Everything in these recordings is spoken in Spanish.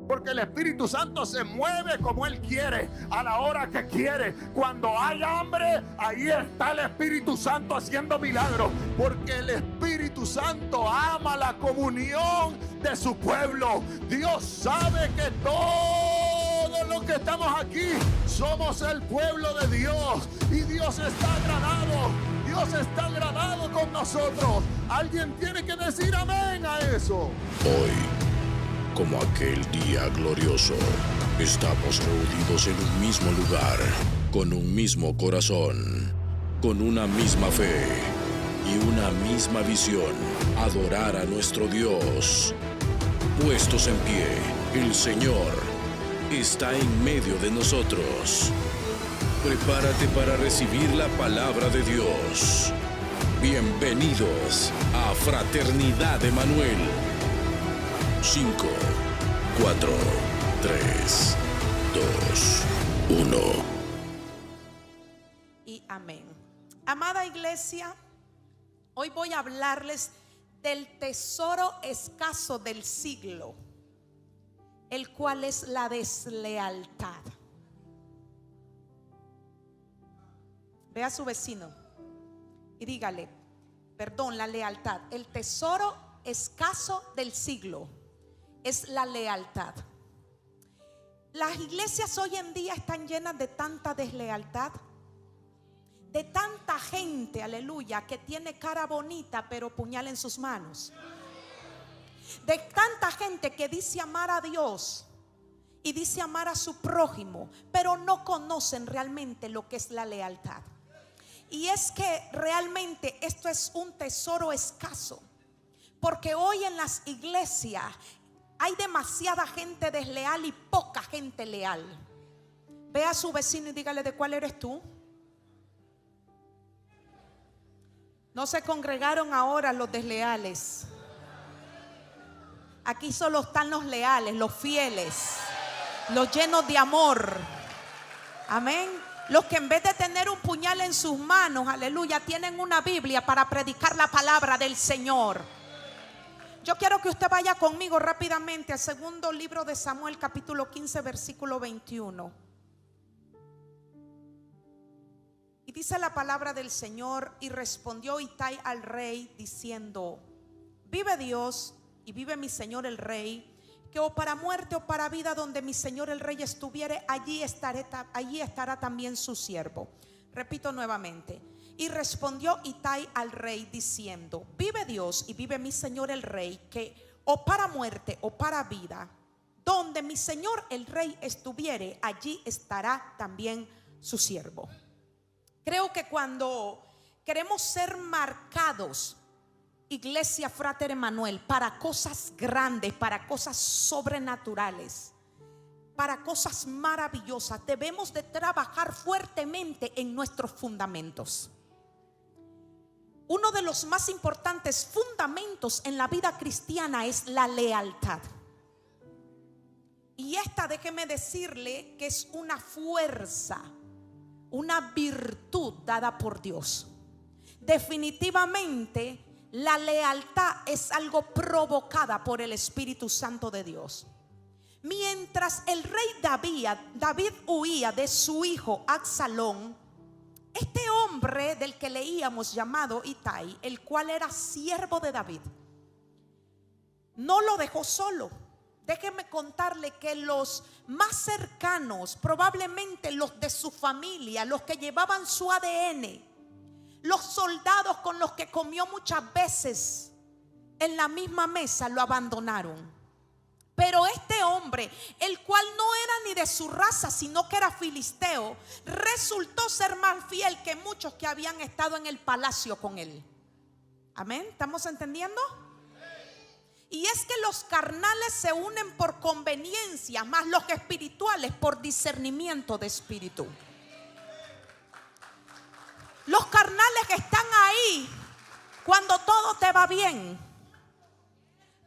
Porque el Espíritu Santo se mueve como Él quiere, a la hora que quiere. Cuando hay hambre, ahí está el Espíritu Santo haciendo milagros. Porque el Espíritu Santo ama la comunión de su pueblo. Dios sabe que todos los que estamos aquí somos el pueblo de Dios. Y Dios está agradado. Dios está agradado con nosotros. Alguien tiene que decir amén a eso. Hoy, como aquel día glorioso, estamos reunidos en un mismo lugar, con un mismo corazón, con una misma fe y una misma visión: adorar a nuestro Dios. Puestos en pie, el Señor está en medio de nosotros. Prepárate para recibir la palabra de Dios. Bienvenidos a Fraternidad Emanuel. 5, 4, 3, 2, 1. Y amén. Amada iglesia, hoy voy a hablarles del tesoro escaso del siglo, el cual es la deslealtad. Ve a su vecino y dígale: perdón, la lealtad. El tesoro escaso del siglo es la lealtad. Las iglesias hoy en día están llenas de tanta deslealtad, de tanta gente, aleluya, que tiene cara bonita pero puñal en sus manos, de tanta gente que dice amar a Dios y dice amar a su prójimo, pero no conocen realmente lo que es la lealtad. Y es que realmente esto es un tesoro escaso, porque hoy en las iglesias hay demasiada gente desleal y poca gente leal. Ve a su vecino y dígale: ¿de cuál eres tú? No se congregaron ahora los desleales. Aquí solo están los leales, los fieles, los llenos de amor. Amén. Los que en vez de tener un puñal en sus manos, aleluya, tienen una Biblia para predicar la palabra del Señor. Yo quiero que usted vaya conmigo rápidamente al segundo libro de Samuel, capítulo 15, versículo 21. Y dice la palabra del Señor: y respondió Itai al rey diciendo: vive Dios y vive mi señor el rey, que o para muerte o para vida, donde mi señor el rey estuviere, allí estará también su siervo. Repito nuevamente: y respondió Itai al rey diciendo: vive Dios y vive mi señor el rey, que o para muerte o para vida, donde mi señor el rey estuviere, allí estará también su siervo. Creo que cuando queremos ser marcados, Iglesia Frater Emanuel, para cosas grandes, para cosas sobrenaturales, para cosas maravillosas, debemos de trabajar fuertemente en nuestros fundamentos. Uno de los más importantes fundamentos en la vida cristiana es la lealtad. Y esta, déjeme decirle, que es una fuerza, una virtud dada por Dios. Definitivamente la lealtad es algo provocada por el Espíritu Santo de Dios. Mientras el rey David huía de su hijo Absalón, este hombre del que leíamos, llamado Itai, el cual era siervo de David, no lo dejó solo. Déjeme contarle que los más cercanos, probablemente los de su familia, los que llevaban su ADN, los soldados con los que comió muchas veces en la misma mesa, lo abandonaron. Pero este hombre, el cual no era ni de su raza, sino que era filisteo, resultó ser más fiel que muchos que habían estado en el palacio con él. Amén, ¿estamos entendiendo? Y es que los carnales se unen por conveniencia, más los espirituales por discernimiento de espíritu. Los carnales que están ahí cuando todo te va bien,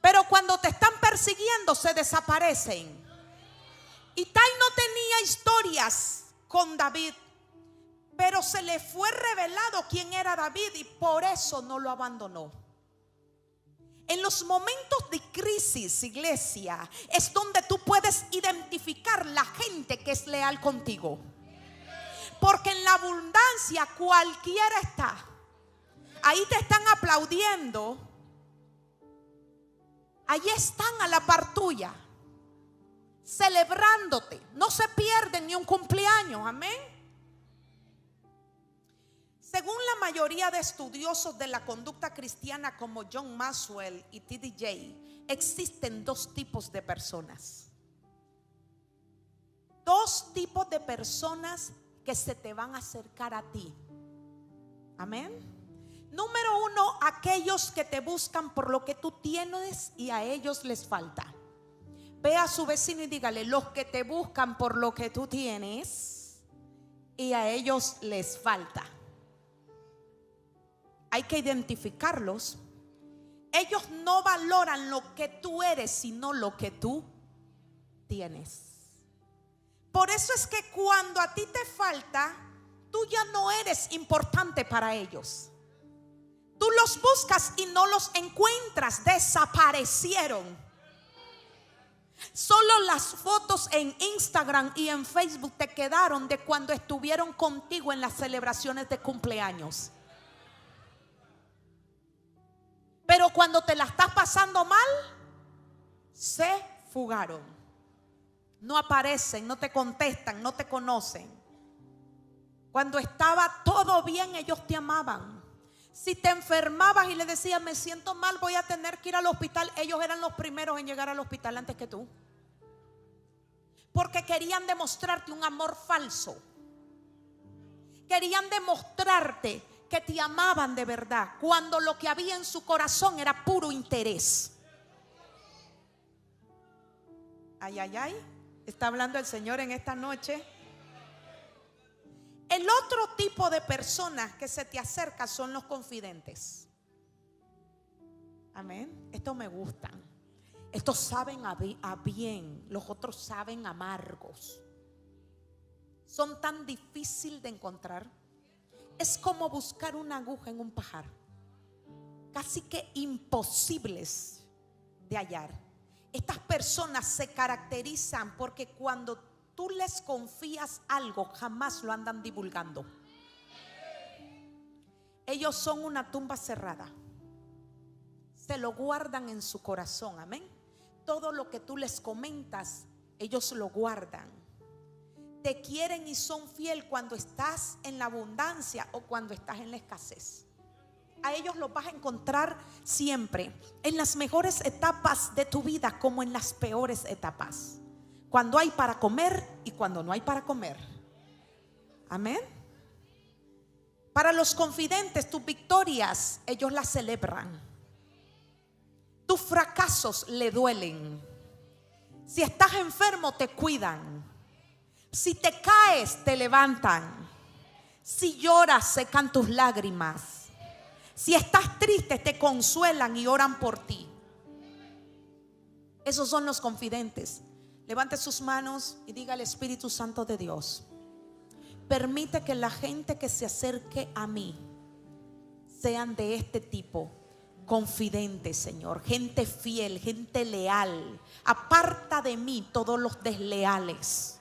pero cuando te están persiguiendo se desaparecen. Itai no tenía historias con David, pero se le fue revelado quién era David y por eso no lo abandonó. En los momentos de crisis, iglesia, es donde tú puedes identificar la gente que es leal contigo. Porque en la abundancia cualquiera está. Ahí te están aplaudiendo. Allí están a la par tuya, celebrándote. No se pierden ni un cumpleaños, amén. Según la mayoría de estudiosos de la conducta cristiana como John Maxwell y T.D. Jakes, existen dos tipos de personas. Dos tipos de personas que se te van a acercar a ti. Amén. Número uno, aquellos que te buscan por lo que tú tienes y a ellos les falta. Ve a su vecino y dígale: los que te buscan por lo que tú tienes y a ellos les falta. Hay que identificarlos. Ellos no valoran lo que tú eres, sino lo que tú tienes. Por eso es que cuando a ti te falta, tú ya no eres importante para ellos. Tú los buscas y no los encuentras, desaparecieron. Solo las fotos en Instagram y en Facebook te quedaron de cuando estuvieron contigo en las celebraciones de cumpleaños. Pero cuando te la estás pasando mal, se fugaron. No aparecen, no te contestan, no te conocen. Cuando estaba todo bien, ellos te amaban. Si te enfermabas y le decías: me siento mal, voy a tener que ir al hospital, ellos eran los primeros en llegar al hospital antes que tú. Porque querían demostrarte un amor falso. Querían demostrarte que te amaban de verdad, cuando lo que había en su corazón era puro interés. Ay, ay, ay. Está hablando el Señor en esta noche. El otro tipo de personas que se te acerca son los confidentes. Amén. Estos me gustan. Estos saben a bien. Los otros saben amargos. Son tan difíciles de encontrar. Es como buscar una aguja en un pajar. Casi que imposibles de hallar. Estas personas se caracterizan porque cuando tú les confías algo, jamás lo andan divulgando. Ellos son una tumba cerrada. Se lo guardan en su corazón, amén. Todo lo que tú les comentas, ellos lo guardan. Te quieren y son fiel cuando estás en la abundancia o cuando estás en la escasez. A ellos los vas a encontrar siempre, en las mejores etapas de tu vida como en las peores etapas. Cuando hay para comer y cuando no hay para comer. Amén. Para los confidentes, tus victorias, ellos las celebran. Tus fracasos le duelen. Si estás enfermo, te cuidan. Si te caes, te levantan. Si lloras, secan tus lágrimas. Si estás triste, te consuelan y oran por ti. Esos son los confidentes. Levante sus manos y diga al Espíritu Santo de Dios: permite que la gente que se acerque a mí sean de este tipo. Confidentes, Señor, gente fiel, gente leal. Aparta de mí todos los desleales.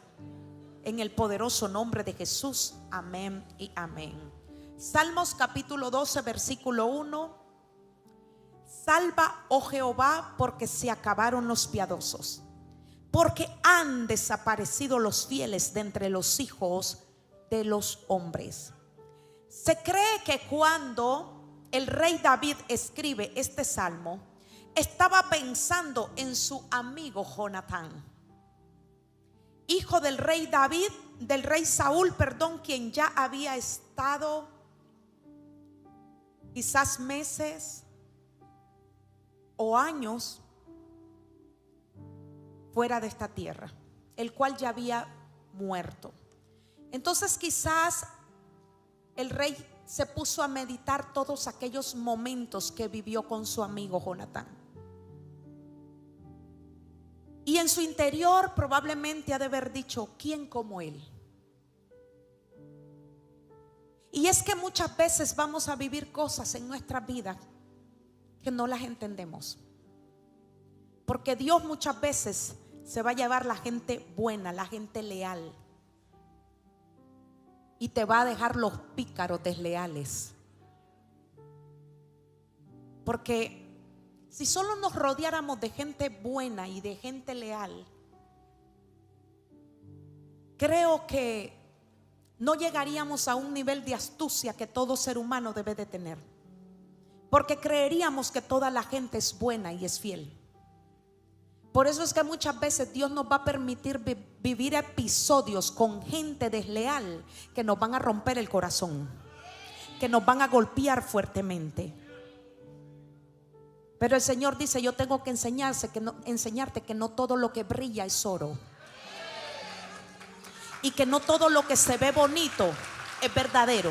En el poderoso nombre de Jesús, amén y amén. Salmos capítulo 12, versículo 1. Salva, oh Jehová, porque se acabaron los piadosos, porque han desaparecido los fieles de entre los hijos de los hombres. Se cree que cuando el rey David escribe este salmo, estaba pensando en su amigo Jonatán, hijo del rey David, del rey Saúl, quien ya había estado quizás meses o años fuera de esta tierra, el cual ya había muerto. Entonces quizás el rey se puso a meditar todos aquellos momentos que vivió con su amigo Jonatán. Y en su interior probablemente ha de haber dicho: ¿quién como él? Y es que muchas veces vamos a vivir cosas en nuestra vida que no las entendemos. Porque Dios muchas veces se va a llevar la gente buena, la gente leal, y te va a dejar los pícaros desleales. Porque si solo nos rodeáramos de gente buena y de gente leal, creo que no llegaríamos a un nivel de astucia que todo ser humano debe de tener. Porque creeríamos que toda la gente es buena y es fiel. Por eso es que muchas veces Dios nos va a permitir vivir episodios con gente desleal que nos van a romper el corazón, que nos van a golpear fuertemente. Pero el Señor dice: yo tengo que enseñarte que no todo lo que brilla es oro, y que no todo lo que se ve bonito es verdadero.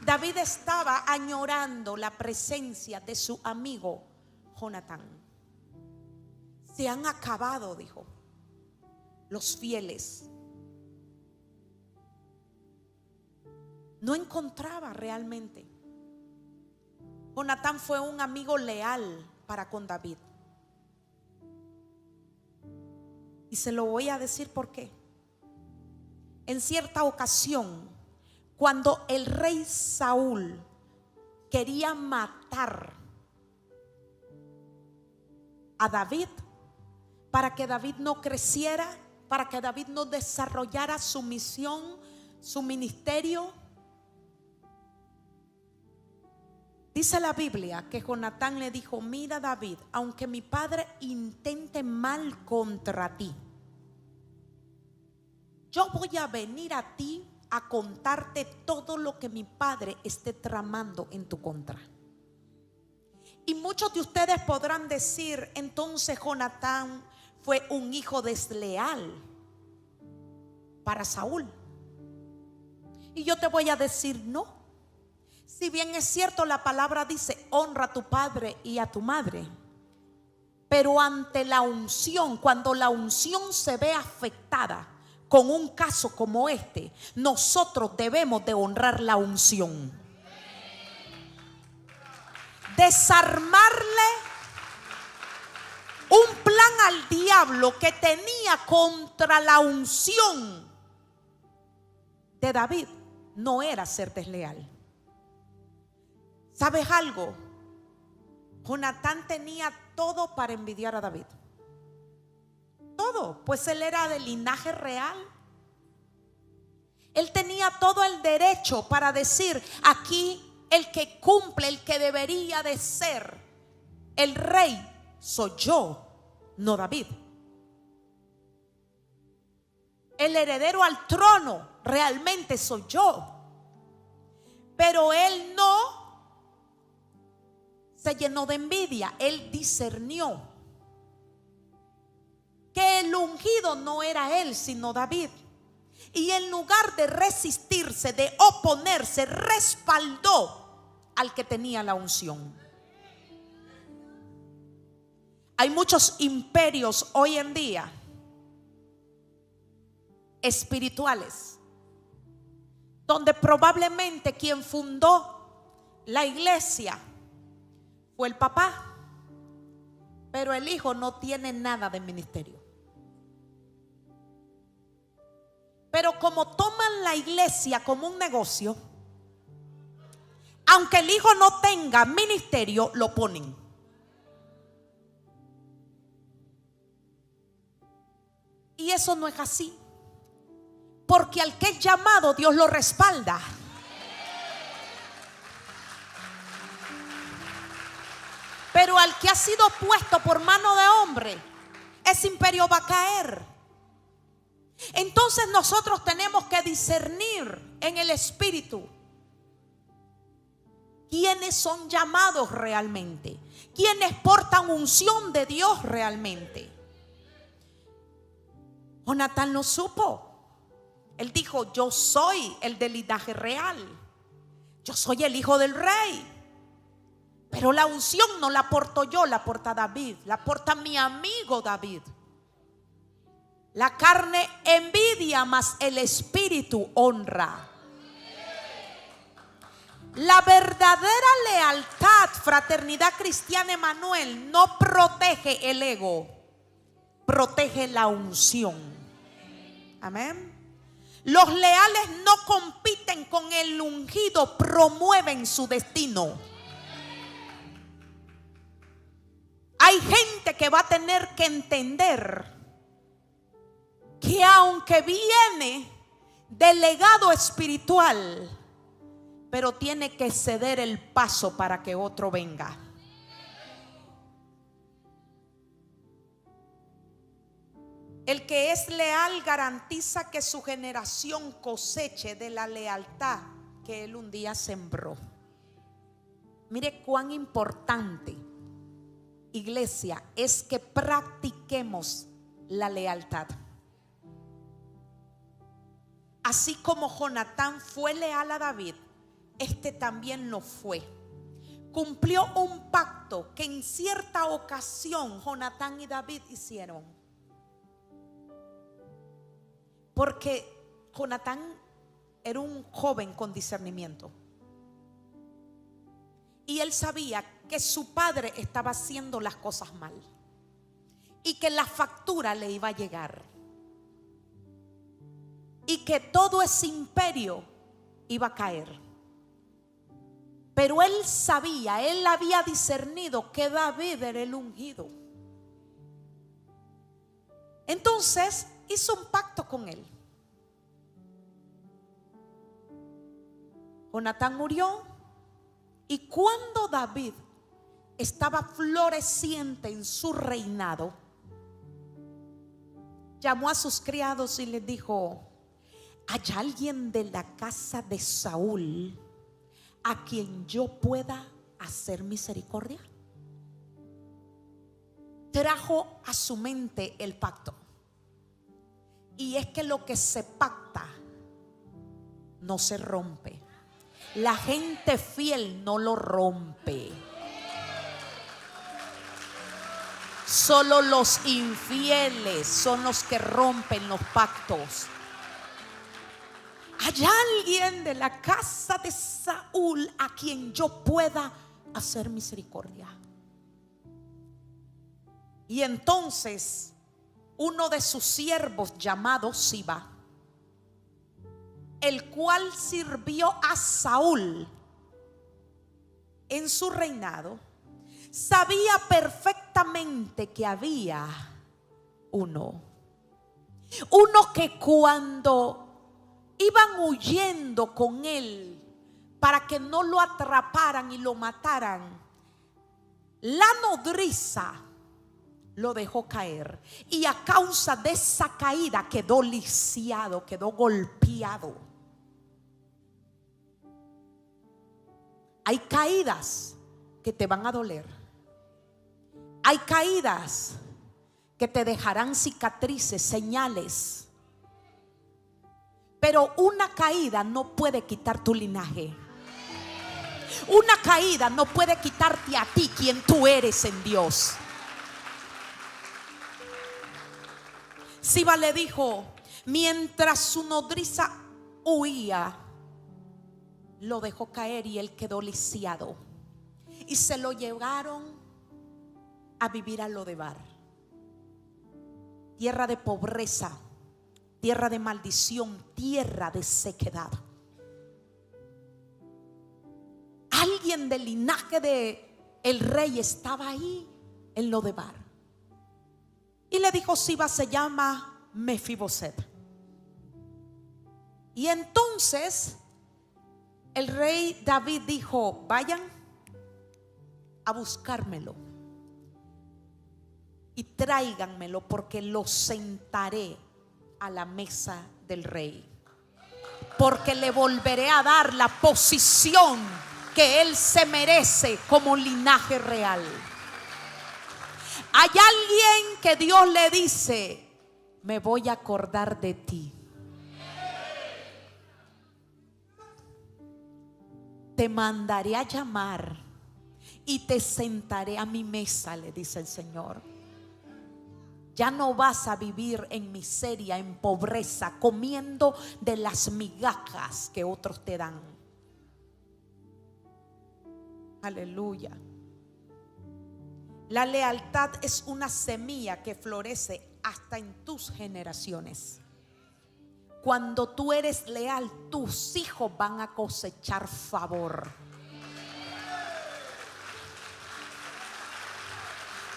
David estaba añorando la presencia de su amigo Jonatán. Se han acabado, dijo, los fieles. No encontraba realmente. Jonatán fue un amigo leal para con David. Y se lo voy a decir por qué. En cierta ocasión, cuando el rey Saúl quería matar a David, para que David no creciera, para que David no desarrollara su misión, su ministerio, dice la Biblia que Jonatán le dijo: mira, David, aunque mi padre intente mal contra ti, yo voy a venir a ti a contarte todo lo que mi padre esté tramando en tu contra. Y muchos de ustedes podrán decir: entonces Jonatán fue un hijo desleal para Saúl. Y yo te voy a decir: no. Si bien es cierto, la palabra dice: honra a tu padre y a tu madre, pero ante la unción, cuando la unción se ve afectada con un caso como este, nosotros debemos de honrar la unción. Desarmarle un plan al diablo que tenía contra la unción de David no era ser desleal. ¿Sabes algo? Jonatán tenía todo para envidiar a David. Todo, pues él era de linaje real. Él tenía todo el derecho para decir: aquí el que cumple, el que debería de ser el rey soy yo, no David. El heredero al trono realmente soy yo. Pero él no se llenó de envidia. Él discernió que el ungido no era él, sino David. Y en lugar de resistirse, de oponerse, respaldó al que tenía la unción. Hay muchos imperios hoy en día espirituales donde probablemente quien fundó la iglesia fue el papá, pero el hijo no tiene nada de ministerio. Pero como toman la iglesia como un negocio, aunque el hijo no tenga ministerio, lo ponen. Y eso no es así, porque al que es llamado, Dios lo respalda. Pero al que ha sido puesto por mano de hombre, ese imperio va a caer. Entonces nosotros tenemos que discernir en el espíritu quiénes son llamados realmente, quiénes portan unción de Dios realmente. Jonatán lo supo. Él dijo: yo soy el del linaje real, yo soy el hijo del rey. Pero la unción no la porto yo, la porta David, la porta mi amigo David. La carne envidia, mas el espíritu honra. La verdadera lealtad, Fraternidad Cristiana Emanuel, no protege el ego, protege la unción. Amén. Los leales no compiten con el ungido, promueven su destino. Hay gente que va a tener que entender que aunque viene del legado espiritual, pero tiene que ceder el paso para que otro venga. El que es leal garantiza que su generación coseche de la lealtad que él un día sembró. Mire cuán importante, iglesia, es que practiquemos la lealtad. Así como Jonatán fue leal a David, este también lo fue. Cumplió un pacto que en cierta ocasión Jonatán y David hicieron. Porque Jonatán era un joven con discernimiento. Y él sabía que su padre estaba haciendo las cosas mal y que la factura le iba a llegar y que todo ese imperio iba a caer. Pero él sabía, él había discernido que David era el ungido. Entonces hizo un pacto con él. Jonatán murió y cuando David estaba floreciente en su reinado, llamó a sus criados y les dijo: ¿hay alguien de la casa de Saúl a quien yo pueda hacer misericordia? Trajo a su mente el pacto. Y es que lo que se pacta no se rompe. La gente fiel no lo rompe. Solo los infieles son los que rompen los pactos. ¿Hay alguien de la casa de Saúl a quien yo pueda hacer misericordia? Y entonces uno de sus siervos llamado Siba, el cual sirvió a Saúl en su reinado, sabía perfectamente que había uno que cuando iban huyendo con él para que no lo atraparan y lo mataran, la nodriza lo dejó caer y a causa de esa caída quedó lisiado, quedó golpeado. Hay caídas que te van a doler. Hay caídas que te dejarán cicatrices, señales. Pero una caída no puede quitar tu linaje. Una caída no puede quitarte a ti quien tú eres en Dios. Siba le dijo, mientras su nodriza huía, lo dejó caer y él quedó lisiado. Y se lo llevaron a vivir a Lodebar, tierra de pobreza, tierra de maldición, tierra de sequedad. Alguien del linaje de el rey estaba ahí en Lodebar. Y le dijo, Siba se llama Mefiboset. Y entonces el rey David dijo, vayan a buscármelo y tráiganmelo porque lo sentaré a la mesa del rey, porque le volveré a dar la posición que él se merece como linaje real. Hay alguien que Dios le dice, me voy a acordar de ti. Te mandaré a llamar y te sentaré a mi mesa, le dice el Señor. Ya no vas a vivir en miseria, en pobreza, comiendo de las migajas que otros te dan. Aleluya. La lealtad es una semilla que florece hasta en tus generaciones. Cuando tú eres leal, tus hijos van a cosechar favor.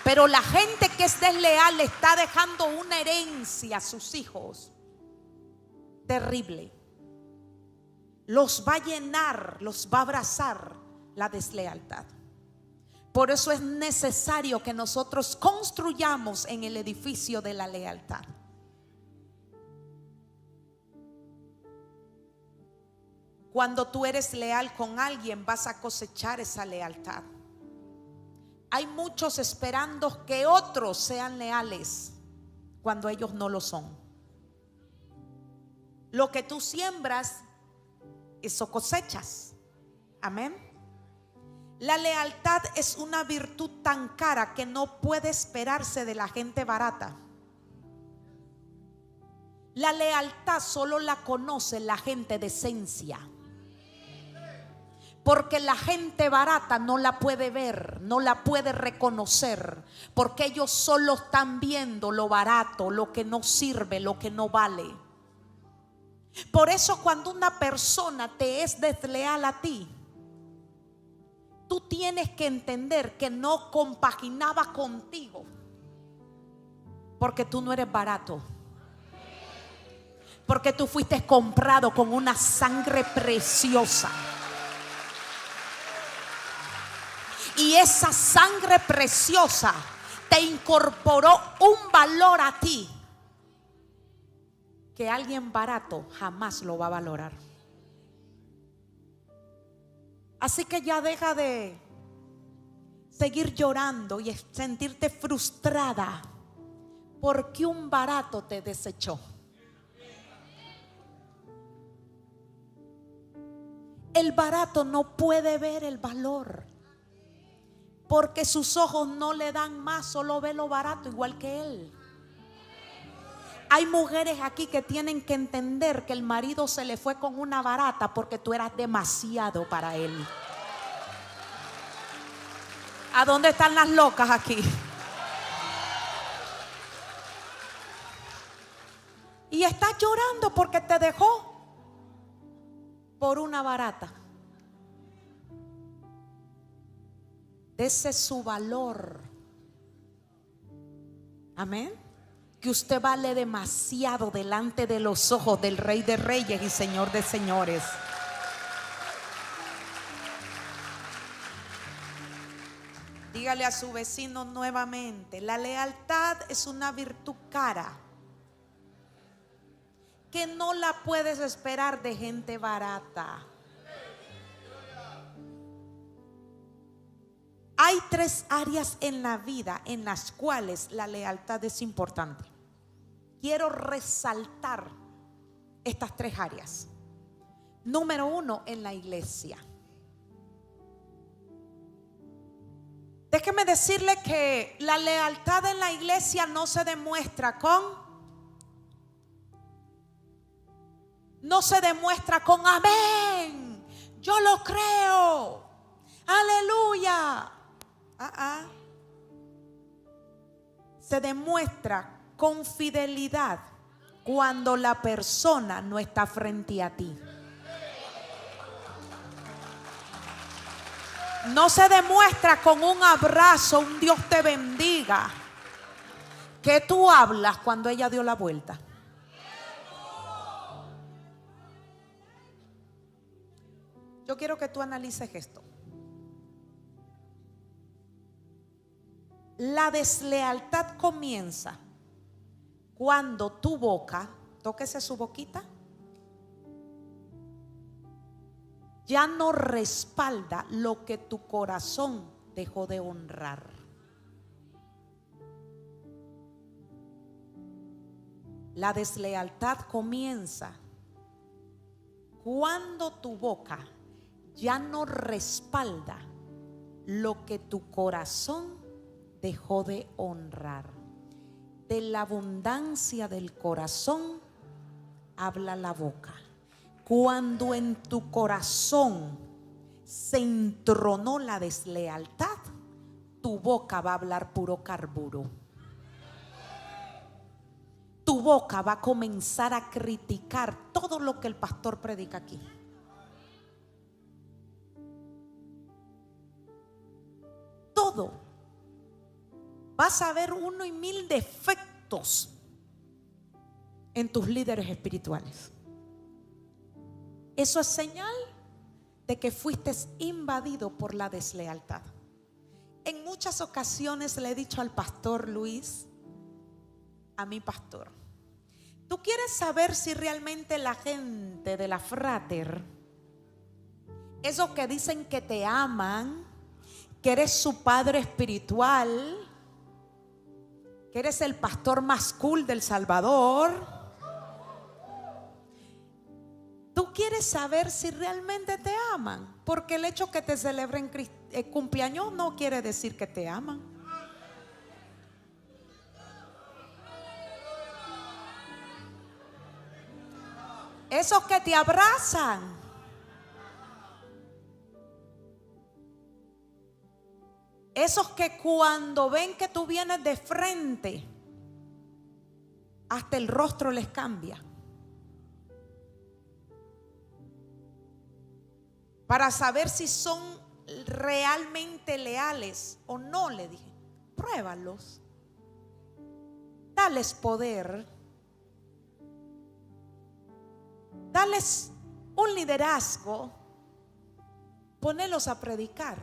Pero la gente que es desleal le está dejando una herencia a sus hijos terrible. Los va a llenar, los va a abrazar la deslealtad. Por eso es necesario que nosotros construyamos en el edificio de la lealtad. Cuando tú eres leal con alguien, vas a cosechar esa lealtad. Hay muchos esperando que otros sean leales cuando ellos no lo son. Lo que tú siembras, eso cosechas. Amén. La lealtad es una virtud tan cara que no puede esperarse de la gente barata. La lealtad solo la conoce la gente de esencia. Porque la gente barata no la puede ver, no la puede reconocer, porque ellos solo están viendo lo barato, lo que no sirve, lo que no vale. Por eso cuando una persona te es desleal a ti, tú tienes que entender que no compaginaba contigo, porque tú no eres barato, porque tú fuiste comprado con una sangre preciosa. Y esa sangre preciosa te incorporó un valor a ti que alguien barato jamás lo va a valorar. Así que ya deja de seguir llorando y sentirte frustrada porque un barato te desechó. El barato no puede ver el valor, porque sus ojos no le dan más, solo ve lo barato igual que él. Hay mujeres aquí que tienen que entender que el marido se le fue con una barata porque tú eras demasiado para él. ¿A dónde están las locas aquí? Y estás llorando porque te dejó por una barata. Ese es su valor. Amén. Que usted vale demasiado delante de los ojos del Rey de Reyes y Señor de Señores. Dígale a su vecino nuevamente: la lealtad es una virtud cara que no la puedes esperar de gente barata. Hay 3 áreas en la vida en las cuales la lealtad es importante. Quiero resaltar estas 3 áreas. Número 1, en la iglesia. Déjeme decirle que la lealtad en la iglesia no se demuestra con amén, yo lo creo, aleluya. Se demuestra con fidelidad cuando la persona no está frente a ti. No se demuestra con un abrazo, un Dios te bendiga, que tú hablas cuando ella dio la vuelta. Yo quiero que tú analices esto. La deslealtad comienza cuando tu boca, tóquese su boquita, ya no respalda lo que tu corazón dejó de honrar. La deslealtad comienza cuando tu boca ya no respalda lo que tu corazón dejó de honrar. De la abundancia del corazón habla la boca. Cuando en tu corazón se entronó la deslealtad, tu boca va a hablar puro carburo. Tu boca va a comenzar a criticar todo lo que el pastor predica aquí. Todo. Vas a ver 1 y 1000 defectos en tus líderes espirituales. Eso es señal de que fuiste invadido por la deslealtad. En muchas ocasiones le he dicho al pastor Luis, a mi pastor, ¿tú quieres saber si realmente la gente de la Frater, esos que dicen que te aman, que eres su padre espiritual, que eres el pastor más cool del Salvador? ¿Tú quieres saber si realmente te aman? Porque el hecho que te celebren cumpleaños no quiere decir que te aman. Esos que te abrazan, esos que cuando ven que tú vienes de frente, hasta el rostro les cambia. Para saber si son realmente leales o no, le dije, pruébalos. Dales poder. Dales un liderazgo. Ponelos a predicar.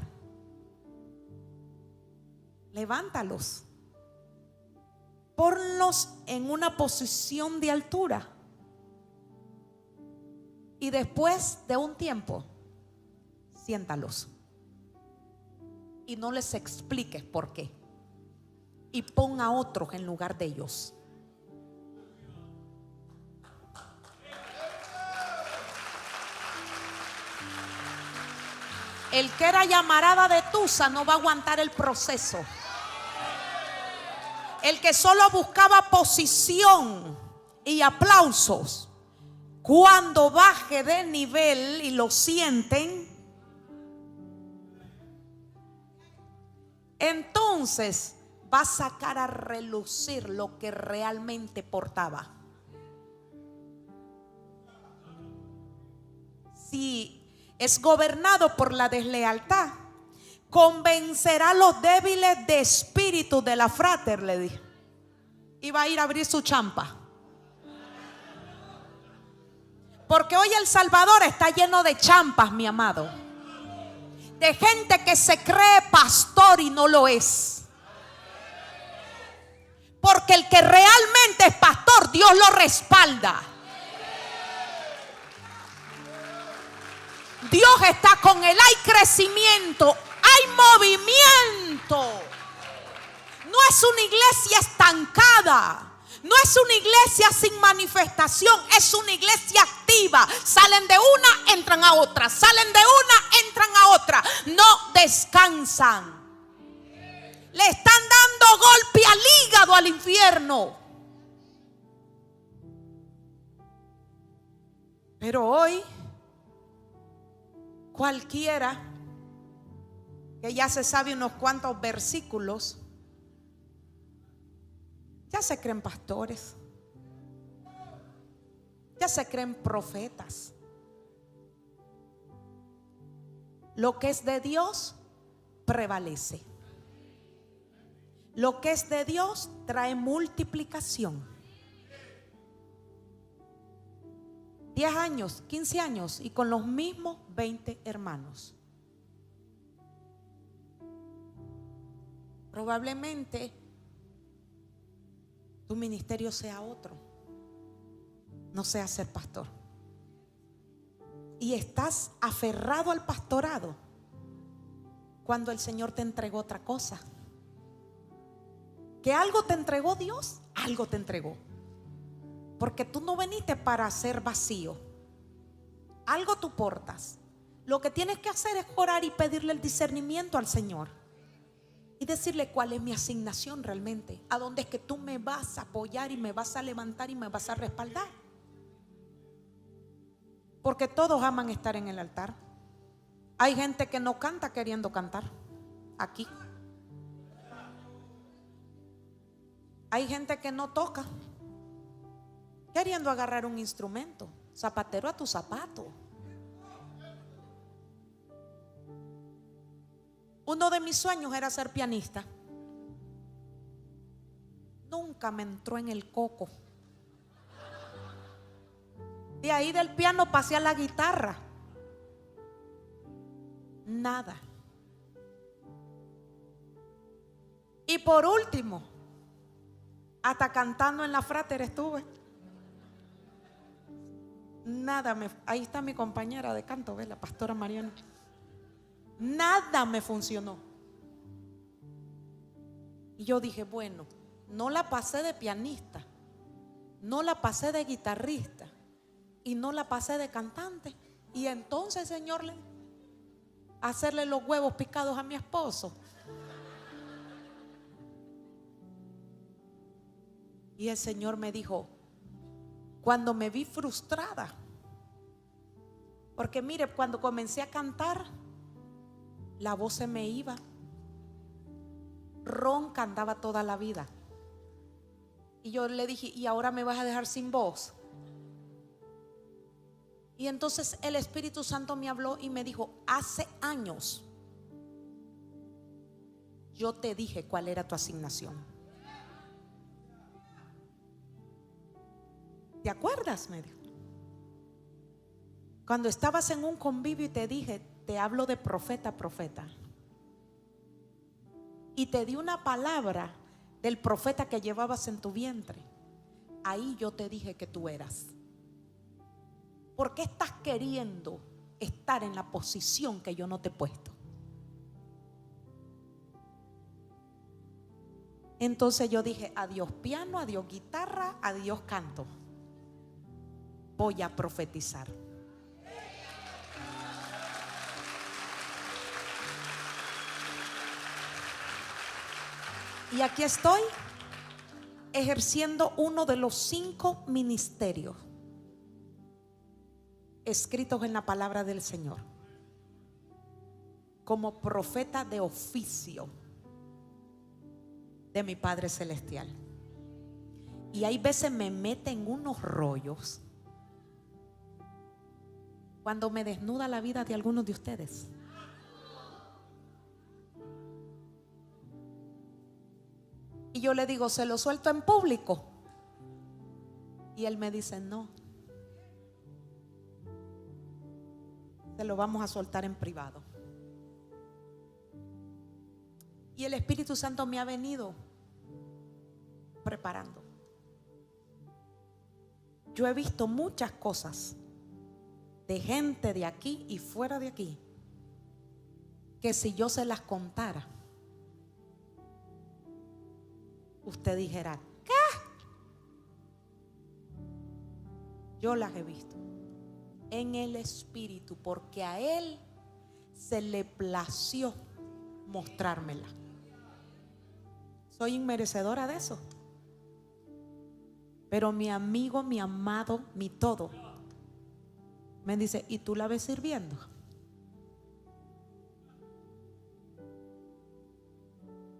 Levántalos. Ponlos en una posición de altura. Y después de un tiempo, siéntalos. Y no les expliques por qué. Y pon a otros en lugar de ellos. El que era llamarada de Tusa no va a aguantar el proceso. El que solo buscaba posición y aplausos, cuando baje de nivel y lo sienten, entonces va a sacar a relucir lo que realmente portaba. Si es gobernado por la deslealtad, convencerá a los débiles de espíritu de la Frater, le dije. Y va a ir a abrir su champa. Porque hoy El Salvador está lleno de champas, mi amado. De gente que se cree pastor y no lo es. Porque el que realmente es pastor, Dios lo respalda. Dios está con él. Hay crecimiento, hay movimiento. No es una iglesia estancada. No es una iglesia sin manifestación. Es una iglesia activa. Salen de una, entran a otra. Salen de una, entran a otra. No descansan. Le están dando golpe al hígado al infierno. Pero hoy cualquiera que ya se sabe unos cuantos versículos, ya se creen pastores, ya se creen profetas. Lo que es de Dios prevalece. Lo que es de Dios trae multiplicación. 10 años, 15 años y con los mismos 20 hermanos. Probablemente tu ministerio sea otro, no sea ser pastor. Y estás aferrado al pastorado cuando el Señor te entregó otra cosa. Que algo te entregó Dios, algo te entregó. Porque tú no viniste para ser vacío. Algo tú portas. Lo que tienes que hacer es orar y pedirle el discernimiento al Señor. Y decirle cuál es mi asignación realmente. A dónde es que tú me vas a apoyar y me vas a levantar y me vas a respaldar. Porque todos aman estar en el altar. Hay gente que no canta queriendo cantar. Aquí hay gente que no toca queriendo agarrar un instrumento. Zapatero a tu zapato. Uno de mis sueños era ser pianista. Nunca me entró en el coco. De ahí del piano pasé a la guitarra. Nada. Y por último, hasta cantando en la Frater estuve. Nada ahí está mi compañera de canto, ¿ves? La pastora Mariana. Nada me funcionó. Y yo dije, bueno, no la pasé de pianista, no la pasé de guitarrista y no la pasé de cantante. Y entonces, Señor, hacerle los huevos picados a mi esposo. Y el Señor me dijo, cuando me vi frustrada, porque mire, cuando comencé a cantar, la voz se me iba, ronca andaba toda la vida. Y yo le dije, ¿y ahora me vas a dejar sin voz? Y entonces el Espíritu Santo me habló y me dijo, hace años yo te dije cuál era tu asignación. ¿Te acuerdas? Me dijo. Cuando estabas en un convivio y te dije, te hablo de profeta a profeta. Y te di una palabra del profeta que llevabas en tu vientre. Ahí yo te dije que tú eras. ¿Por qué estás queriendo estar en la posición que yo no te he puesto? Entonces yo dije, adiós piano, adiós guitarra, adiós canto. Voy a profetizar. Y aquí estoy ejerciendo uno de los 5 ministerios escritos en la palabra del Señor, como profeta de oficio de mi Padre Celestial. Y hay veces me meten en unos rollos cuando me desnuda la vida de algunos de ustedes. Y yo le digo, ¿se lo suelto en público? Y él me dice, no, se lo vamos a soltar en privado. Y el Espíritu Santo me ha venido preparando. Yo he visto muchas cosas de gente de aquí y fuera de aquí, que si yo se las contara, usted dijera, ¿qué? Yo las he visto en el Espíritu, porque a Él se le plació mostrármela. Soy inmerecedora de eso, pero mi amigo, mi amado, mi todo, me dice, ¿y tú la ves sirviendo?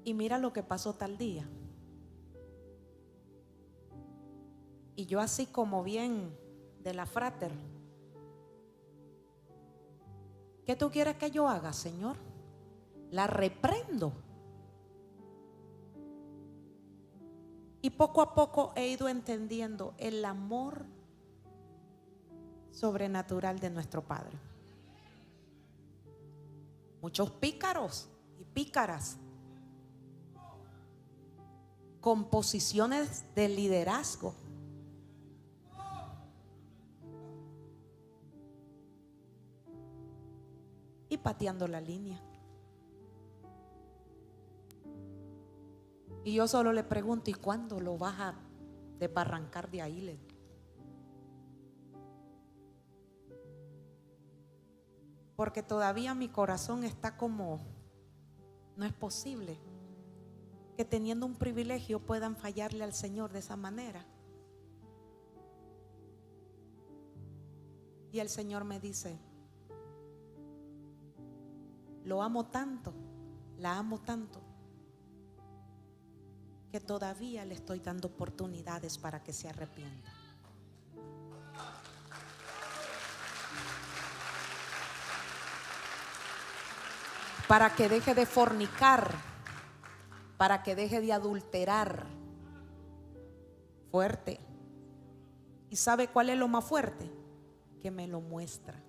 Y mira lo que pasó tal día. Y yo así como bien de la Frater, ¿qué tú quieres que yo haga, Señor? La reprendo. Y poco a poco he ido entendiendo el amor sobrenatural de nuestro Padre. Muchos pícaros y pícaras con posiciones de liderazgo y pateando la línea. Y yo solo le pregunto, ¿y cuándo lo vas a desbarrancar de ahí? Le digo. Porque todavía mi corazón está como, no es posible que teniendo un privilegio puedan fallarle al Señor de esa manera. Y el Señor me dice, lo amo tanto, la amo tanto, que todavía le estoy dando oportunidades para que se arrepienta. Para que deje de fornicar, para que deje de adulterar. Fuerte. ¿Y sabe cuál es lo más fuerte? Que me lo muestra.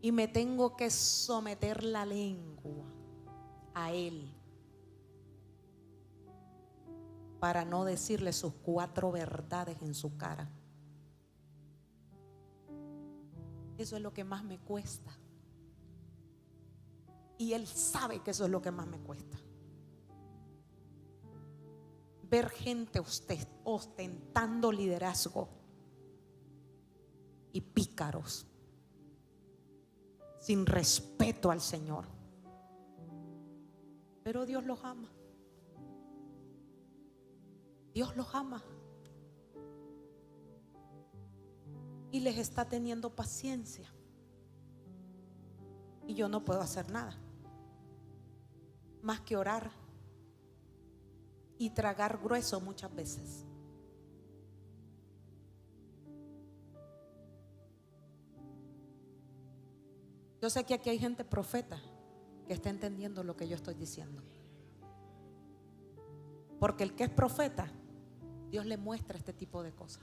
Y me tengo que someter la lengua a él para no decirle sus 4 verdades en su cara. Eso es lo que más me cuesta. Y él sabe que eso es lo que más me cuesta. Ver gente ostentando liderazgo y pícaros, sin respeto al Señor. Pero Dios los ama. Dios los ama. Y les está teniendo paciencia. Y yo no puedo hacer nada más que orar y tragar grueso muchas veces. Yo sé que aquí hay gente profeta que está entendiendo lo que yo estoy diciendo. Porque el que es profeta, Dios le muestra este tipo de cosas.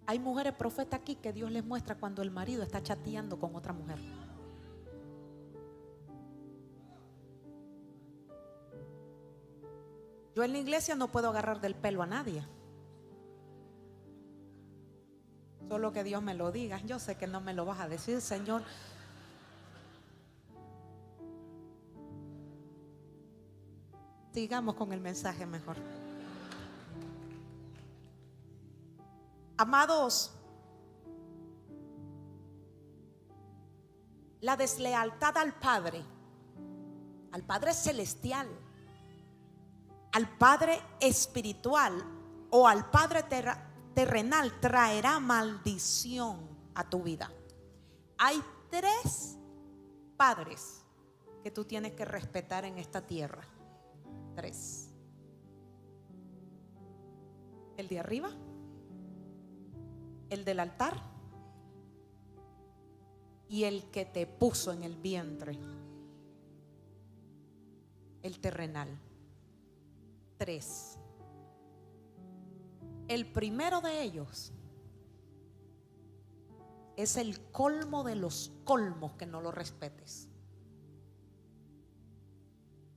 Hay mujeres profetas aquí que Dios les muestra cuando el marido está chateando con otra mujer. Yo en la iglesia no puedo agarrar del pelo a nadie. Solo que Dios me lo diga. Yo sé que no me lo vas a decir, Señor. Sigamos con el mensaje mejor. Amados, la deslealtad al Padre celestial, al Padre espiritual o al Padre terrenal traerá maldición a tu vida. Hay 3 padres que tú tienes que respetar en esta tierra. 3. El de arriba, el del altar y el que te puso en el vientre, el terrenal. 3. El primero de ellos es el colmo de los colmos que no lo respetes.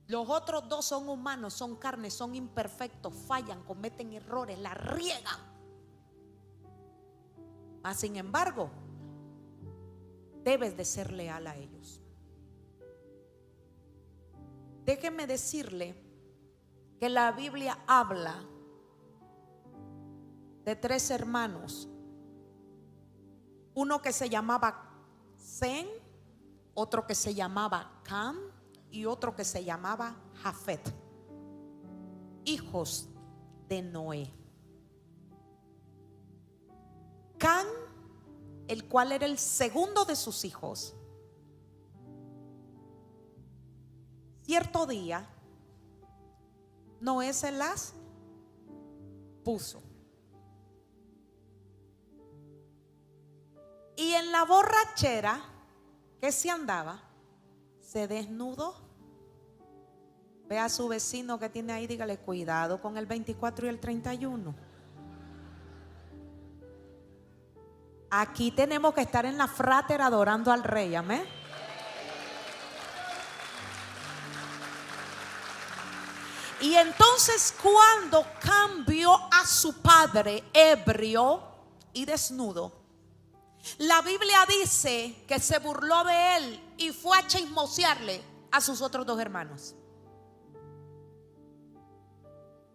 Los otros 2 son humanos, son carne, son imperfectos, fallan, cometen errores, la riegan. Mas sin embargo, debes de ser leal a ellos. Déjeme decirle que la Biblia habla de 3 hermanos. Uno que se llamaba Sem, otro que se llamaba Cam y otro que se llamaba Jafet, hijos de Noé. Cam, el cual era el segundo de sus hijos, cierto día Noé se las puso. Y en la borrachera que se andaba, se desnudó. Ve a su vecino que tiene ahí, dígale, cuidado con el 24 y el 31. Aquí tenemos que estar en la frátera adorando al Rey, amén. Y entonces cuando cambió a su padre ebrio y desnudo, la Biblia dice que se burló de él y fue a chismosearle a sus otros 2 hermanos.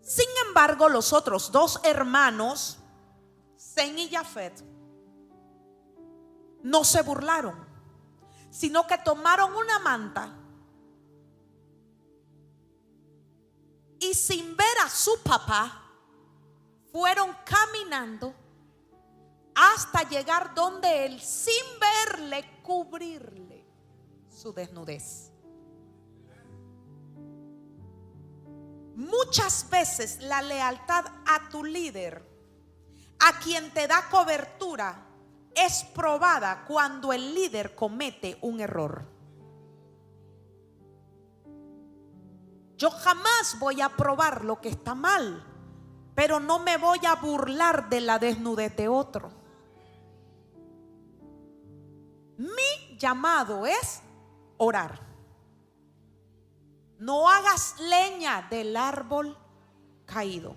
Sin embargo, los otros 2 hermanos, Sem y Jafet, no se burlaron, sino que tomaron una manta y sin ver a su papá fueron caminando hasta llegar donde él, sin verle, cubrirle su desnudez. Muchas veces la lealtad a tu líder, a quien te da cobertura, es probada cuando el líder comete un error. Yo jamás voy a probar lo que está mal, pero no me voy a burlar de la desnudez de otro. Mi llamado es orar. No hagas leña del árbol caído.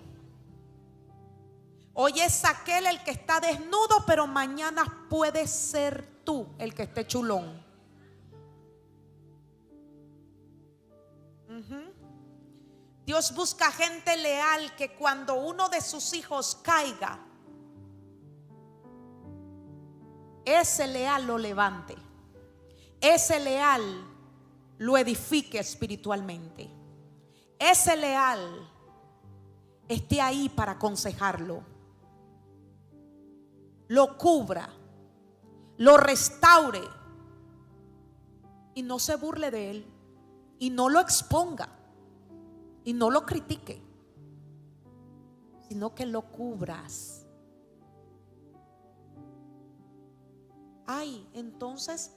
Hoy es aquel el que está desnudo, pero mañana puede ser tú el que esté chulón. Dios busca gente leal que cuando uno de sus hijos caiga, ese leal lo levante, ese leal lo edifique espiritualmente, ese leal esté ahí para aconsejarlo, lo cubra, lo restaure y no se burle de él y no lo exponga y no lo critique, sino que lo cubras. Ay, entonces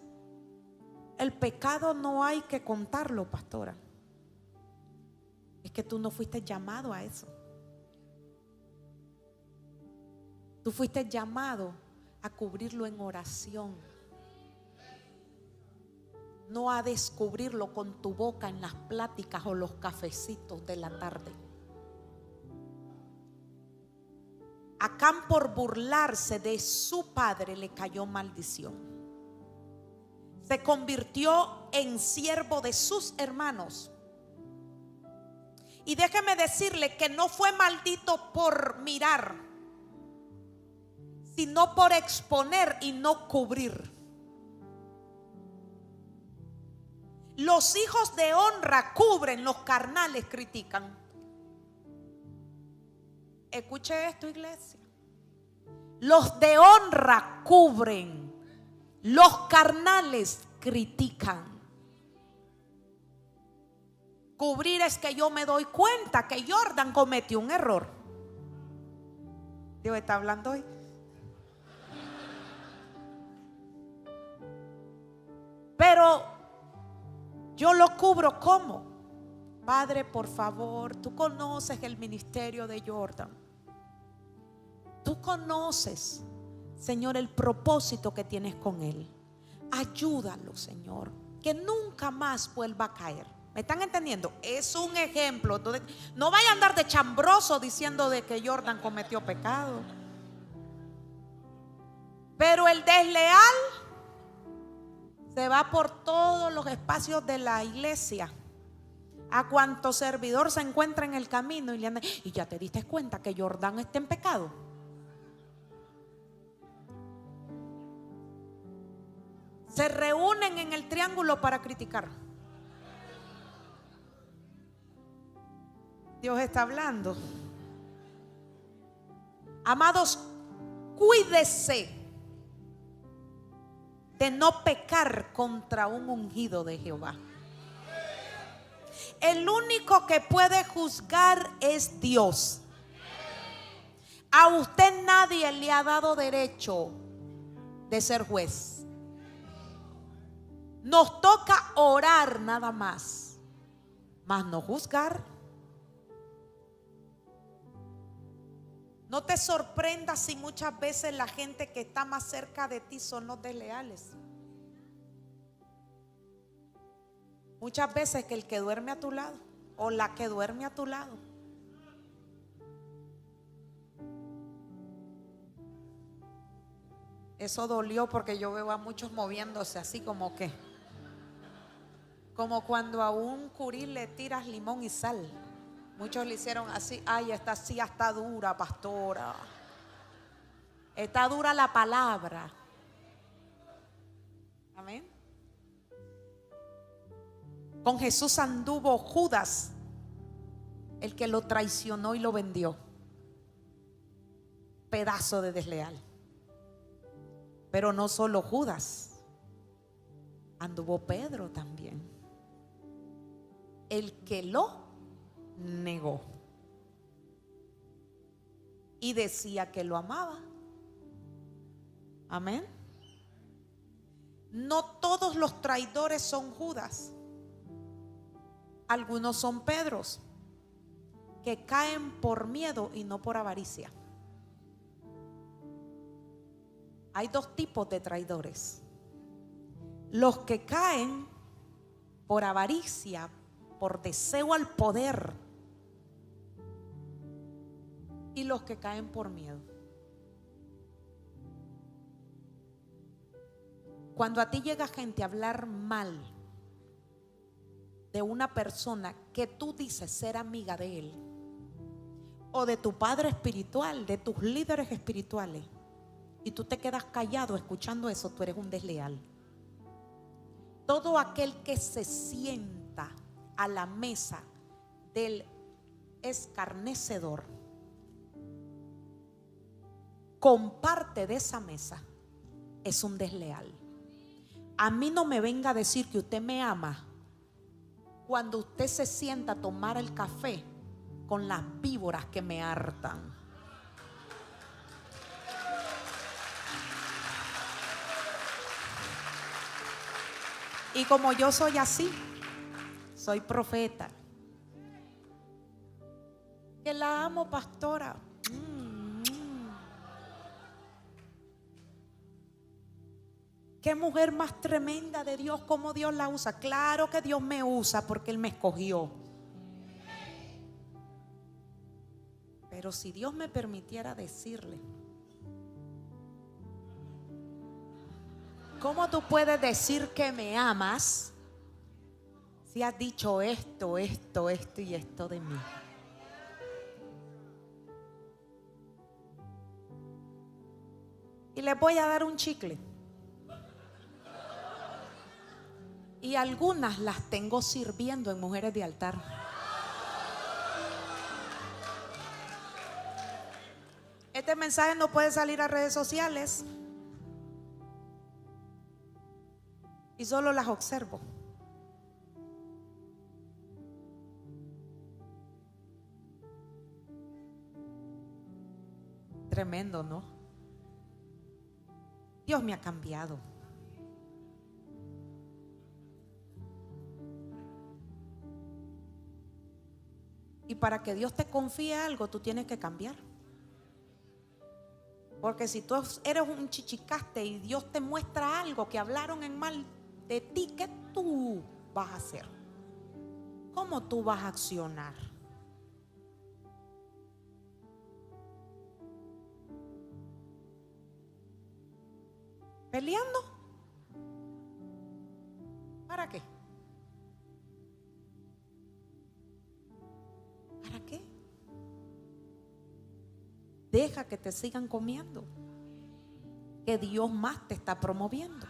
el pecado no hay que contarlo, pastora. Es que tú no fuiste llamado a eso. Tú fuiste llamado a cubrirlo en oración, no a descubrirlo con tu boca en las pláticas o los cafecitos de la tarde. Acán, por burlarse de su padre, le cayó maldición. Se convirtió en siervo de sus hermanos. Y déjeme decirle que no fue maldito por mirar, sino por exponer y no cubrir. Los hijos de honra cubren, los carnales critican. Escuche esto, iglesia. Los de honra cubren, los carnales critican. Cubrir es que yo me doy cuenta que Jordan cometió un error. Dios está hablando hoy. Pero yo lo cubro ¿cómo? Padre, por favor, tú conoces el ministerio de Jordan. Tú conoces, Señor, el propósito que tienes con él. Ayúdalo, Señor, que nunca más vuelva a caer. ¿Me están entendiendo? Es un ejemplo. No vaya a andar de chambroso diciendo de que Jordan cometió pecado. Pero el desleal se va por todos los espacios de la iglesia a cuanto servidor se encuentra en el camino y le anda, y ya te diste cuenta que Jordan está en pecado. Se reúnen en el triángulo para criticar. Dios está hablando. Amados, cuídese de no pecar contra un ungido de Jehová. El único que puede juzgar es Dios. A usted nadie le ha dado derecho de ser juez. Nos toca orar nada más, mas no juzgar. No te sorprendas si muchas veces la gente que está más cerca de ti son los desleales. Muchas veces que el que duerme a tu lado o la que duerme a tu lado. Eso dolió porque yo veo a muchos moviéndose así como cuando a un curí le tiras limón y sal. Muchos le hicieron así. Ay, esta sí está dura, pastora. Está dura la palabra. Amén. Con Jesús anduvo Judas, el que lo traicionó y lo vendió. Pedazo de desleal. Pero no solo Judas, anduvo Pedro también, el que lo negó y decía que lo amaba. Amén. No todos los traidores son Judas. Algunos son Pedros, que caen por miedo y no por avaricia. Hay dos tipos de traidores: los que caen por avaricia, por deseo al poder, y los que caen por miedo. Cuando a ti llega gente a hablar mal de una persona que tú dices ser amiga de él, o de tu padre espiritual, de tus líderes espirituales, y tú te quedas callado escuchando eso, tú eres un desleal. Todo aquel que se sienta a la mesa del escarnecedor comparte de esa mesa, es un desleal. A mí no me venga a decir que usted me ama cuando usted se sienta a tomar el café con las víboras que me hartan. Y como yo soy así, soy profeta. Que la amo, pastora. Qué mujer más tremenda de Dios, cómo Dios la usa. Claro que Dios me usa porque Él me escogió. Pero si Dios me permitiera decirle, ¿cómo tú puedes decir que me amas si has dicho esto y esto de mí? Y les voy a dar un chicle. Y algunas las tengo sirviendo en Mujeres de Altar. Este mensaje no puede salir a redes sociales. Y solo las observo. Tremendo, ¿no? Dios me ha cambiado. Y para que Dios te confíe algo, tú tienes que cambiar. Porque si tú eres un chichicaste y Dios te muestra algo que hablaron en mal de ti, ¿qué tú vas a hacer? ¿Cómo tú vas a accionar? ¿Peleando? ¿Para qué? ¿Para qué? Deja que te sigan comiendo, que Dios más te está promoviendo.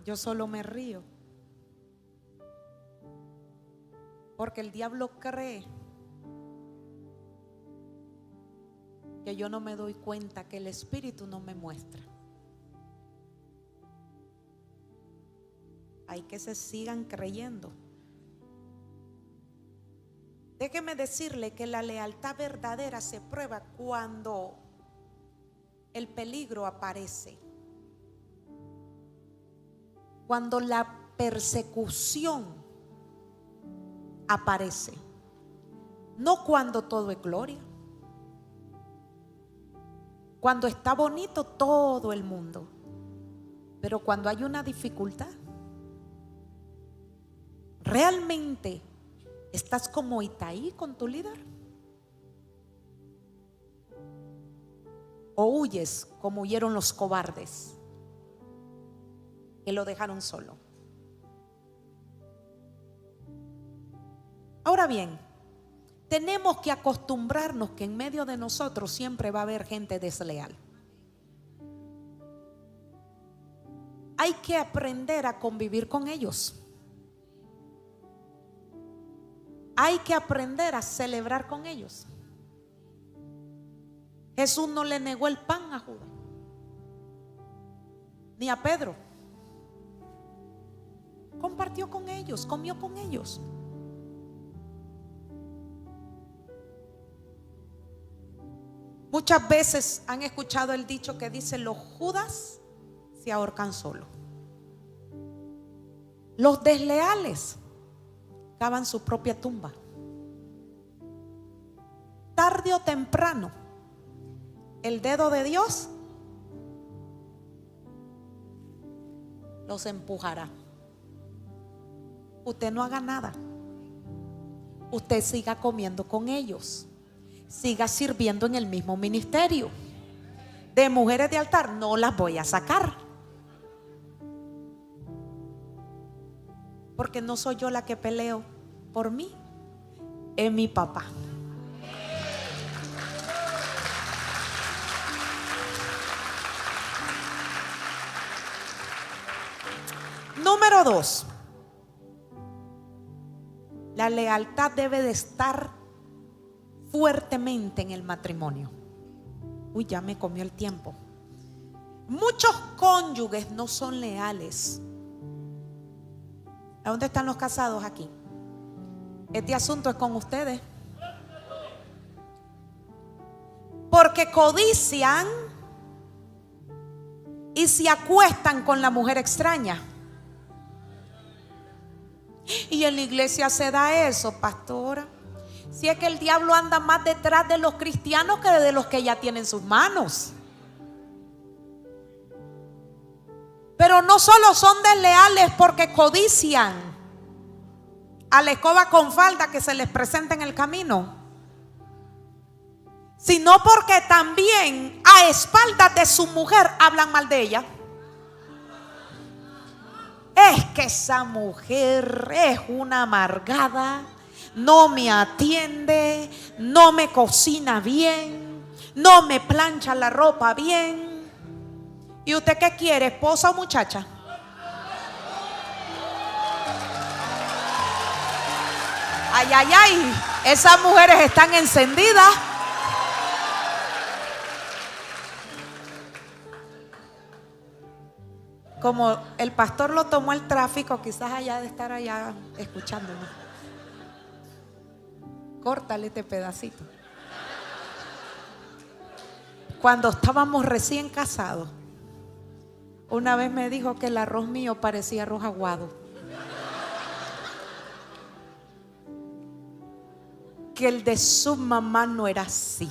Yo solo me río porque el diablo cree que yo no me doy cuenta, que el Espíritu no me muestra. Hay que se sigan creyendo. Déjeme decirle que la lealtad verdadera se prueba cuando el peligro aparece, cuando la persecución aparece, no cuando todo es gloria. Cuando está bonito todo el mundo, pero cuando hay una dificultad, ¿realmente estás como Itaí con tu líder? ¿O huyes como huyeron los cobardes que lo dejaron solo? Ahora bien, tenemos que acostumbrarnos que en medio de nosotros siempre va a haber gente desleal. Hay que aprender a convivir con ellos. hay que aprender a celebrar con ellos. Jesús no le negó el pan a Judas, ni a Pedro. Compartió con ellos, comió con ellos. Muchas veces han escuchado el dicho que dice: los Judas se ahorcan solos. Los desleales cavan su propia tumba. Tarde o temprano, el dedo de Dios los empujará. Usted no haga nada. Usted siga comiendo con ellos. Siga sirviendo en el mismo ministerio. De mujeres de altar no las voy a sacar, porque no soy yo la que peleo por mí, es mi papá. Número 2. La lealtad debe de estar fuertemente en el matrimonio. Uy, ya me comió el tiempo. Muchos cónyuges no son leales. ¿A dónde están los casados aquí? Este asunto es con ustedes. Porque codician y se acuestan con la mujer extraña. Y en la iglesia se da eso, pastora. Si es que el diablo anda más detrás de los cristianos que de los que ya tienen sus manos. Pero no solo son desleales porque codician a la escoba con falda que se les presenta en el camino, sino porque también a espaldas de su mujer hablan mal de ella. Es que esa mujer es una amargada, no me atiende, no me cocina bien, no me plancha la ropa bien. ¿Y usted qué quiere, esposa o muchacha? Ay, ay, ay, esas mujeres están encendidas. Como el pastor lo tomó el tráfico, quizás allá de estar allá escuchándonos. Córtale este pedacito. Cuando estábamos recién casados, una vez me dijo que el arroz mío parecía arroz aguado, que el de su mamá no era así.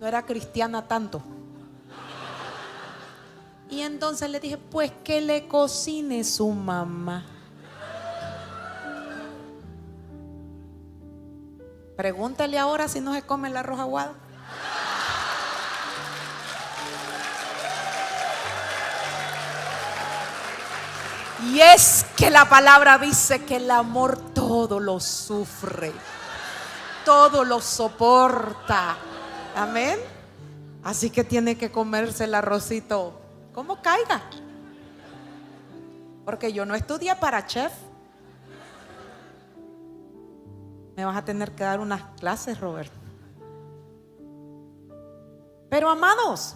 No era cristiana tanto. Y entonces le dije: pues que le cocine su mamá. Pregúntale ahora si no se come el arroz aguado. Y es que la palabra dice que el amor todo lo sufre, todo lo soporta. Amén. Así que tiene que comerse el arrocito como caiga, porque yo no estudié para chef. Me vas a tener que dar unas clases, Roberto. Pero amados,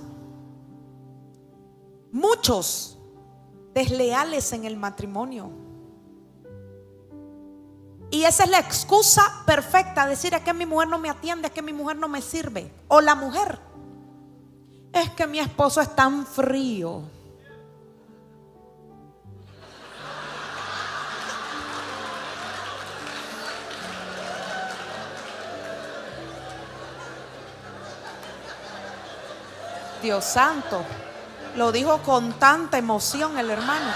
muchos desleales en el matrimonio, y esa es la excusa perfecta: decir: es que mi mujer no me atiende, es que mi mujer no me sirve. O la mujer: es que mi esposo es tan frío. Dios santo, lo dijo con tanta emoción el hermano.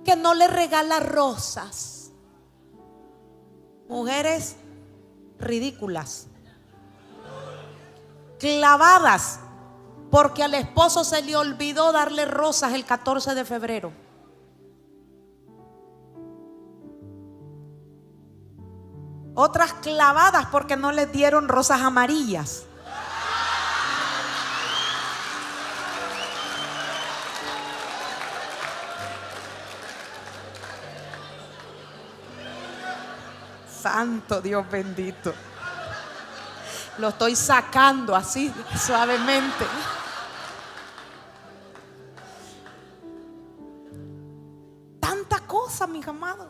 Que no le regala rosas. Mujeres ridículas, clavadas porque al esposo se le olvidó darle rosas el 14 de febrero. Otras clavadas porque no les dieron rosas amarillas. Santo Dios bendito. Lo estoy sacando así suavemente. Tanta cosa, mis amados.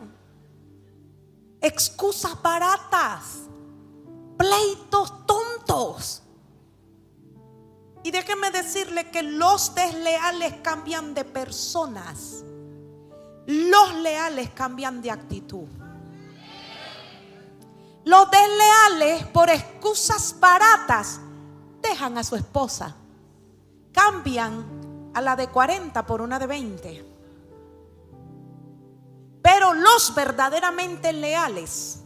Excusas baratas, pleitos tontos. Y déjenme decirle que los desleales cambian de personas. Los leales cambian de actitud. Los desleales, por excusas baratas, dejan a su esposa. Cambian a la de 40 por una de 20. Pero los verdaderamente leales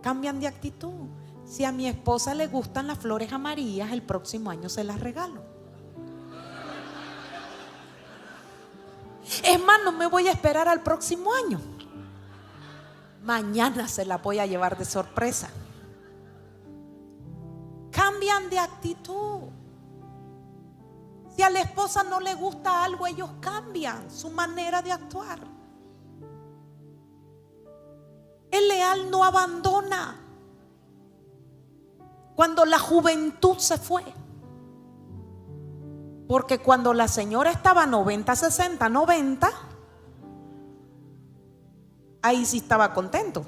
cambian de actitud. Si a mi esposa le gustan las flores amarillas, el próximo año se las regalo. Es más, no me voy a esperar al próximo año. Mañana se la voy a llevar de sorpresa. Cambian de actitud. Si a la esposa no le gusta algo, ellos cambian su manera de actuar. El leal no abandona. Cuando la juventud se fue, porque cuando la señora estaba 90, 60, 90, ahí sí estaba contento.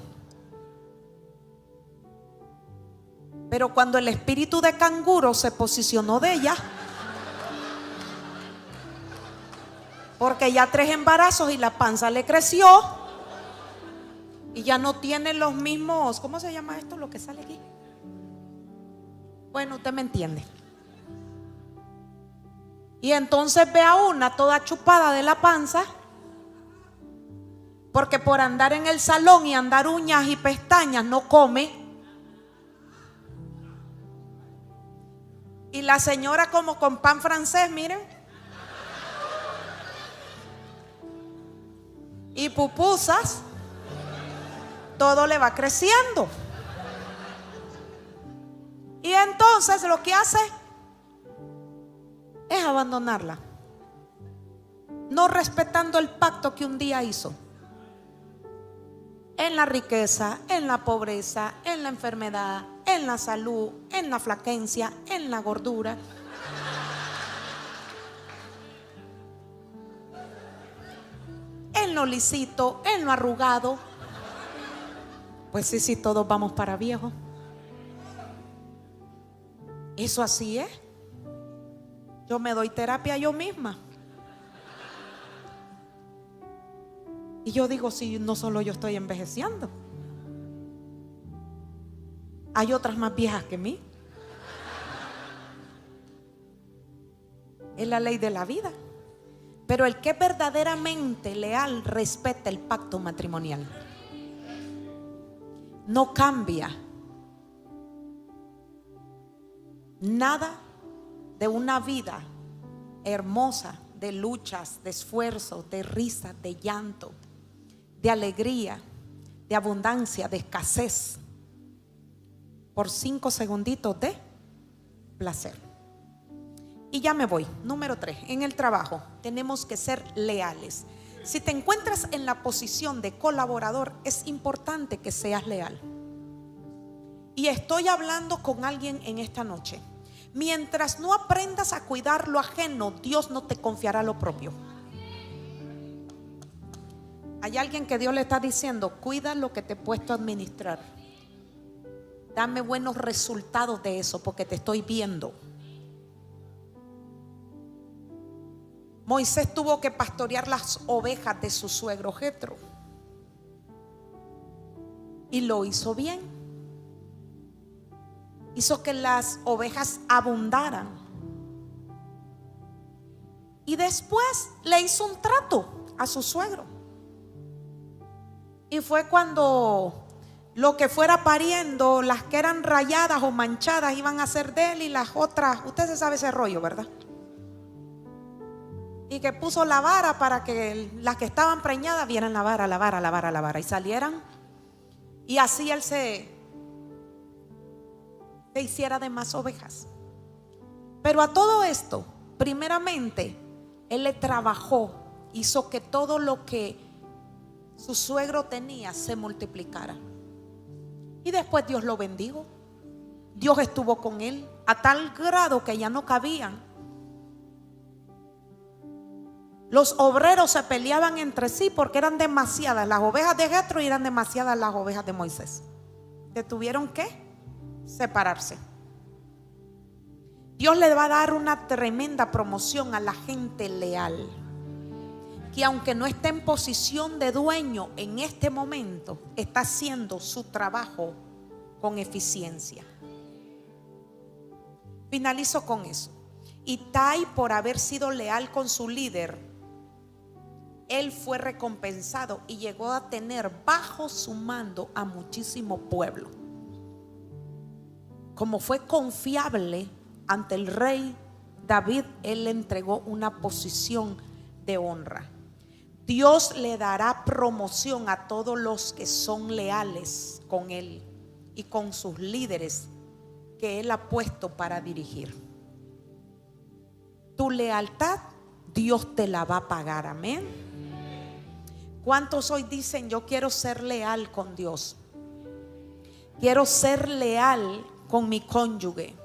Pero cuando el espíritu de canguro se posicionó de ella, porque ya 3 embarazos y la panza le creció y ya no tiene los mismos, ¿cómo se llama esto? Lo que sale aquí. Bueno, usted me entiende. Y entonces ve a una toda chupada de la panza, porque por andar en el salón y andar uñas y pestañas no come. Y la señora como con pan francés, miren. Y pupusas, todo le va creciendo. Y entonces lo que hace es abandonarla, no respetando el pacto que un día hizo. En la riqueza, en la pobreza, en la enfermedad, en la salud, en la flaquencia, en la gordura. En lo lisito, en lo arrugado. Pues sí, todos vamos para viejo. Eso así es. Yo me doy terapia yo misma. Y yo digo, si no solo yo estoy envejeciendo, hay otras más viejas que mí. Es la ley de la vida. Pero el que es verdaderamente leal respeta el pacto matrimonial. No cambia nada de una vida hermosa, de luchas, de esfuerzo, de risa, de llanto, de alegría, de abundancia, de escasez, por 5 segunditos de placer. Y ya me voy. Número 3, en el trabajo tenemos que ser leales. Si te encuentras en la posición de colaborador, es importante que seas leal. Y estoy hablando con alguien en esta noche. Mientras no aprendas a cuidar lo ajeno, Dios no te confiará lo propio. Hay alguien que Dios le está diciendo: cuida lo que te he puesto a administrar. Dame buenos resultados de eso, porque te estoy viendo. Moisés tuvo que pastorear las ovejas de su suegro Jetro, y lo hizo bien. Hizo que las ovejas abundaran. Y después le hizo un trato a su suegro. Y fue cuando lo que fuera pariendo, las que eran rayadas o manchadas iban a ser de él, y las otras, usted se sabe ese rollo, ¿verdad? Y que puso la vara para que las que estaban preñadas vieran la vara y salieran. Y así él se hiciera de más ovejas. Pero a todo esto, primeramente, él le trabajó, hizo que todo lo que su suegro tenía se multiplicara. Y después Dios lo bendijo. Dios estuvo con él a tal grado que ya no cabían. Los obreros se peleaban entre sí porque eran demasiadas las ovejas de Jetro y eran demasiadas las ovejas de Moisés. Que tuvieron que separarse. Dios le va a dar una tremenda promoción a la gente leal, que aunque no esté en posición de dueño en este momento, está haciendo su trabajo con eficiencia. Finalizo con eso. Itai, por haber sido leal con su líder, él fue recompensado y llegó a tener bajo su mando a muchísimo pueblo. Como fue confiable ante el rey David, él le entregó una posición de honra. Dios le dará promoción a todos los que son leales con él y con sus líderes que él ha puesto para dirigir. Tu lealtad, Dios te la va a pagar. Amén. ¿Cuántos hoy dicen: yo quiero ser leal con Dios? Quiero ser leal con mi cónyuge.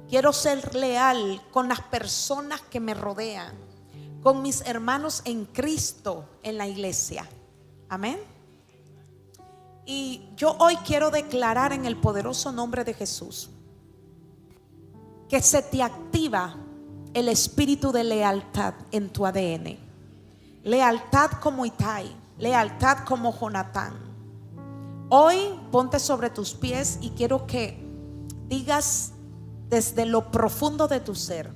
Quiero ser leal con las personas que me rodean, con mis hermanos en Cristo en la iglesia. Amén. Y yo hoy quiero declarar en el poderoso nombre de Jesús que se te activa el espíritu de lealtad en tu ADN. Lealtad como Itai, lealtad como Jonatán. Hoy ponte sobre tus pies y quiero que digas desde lo profundo de tu ser: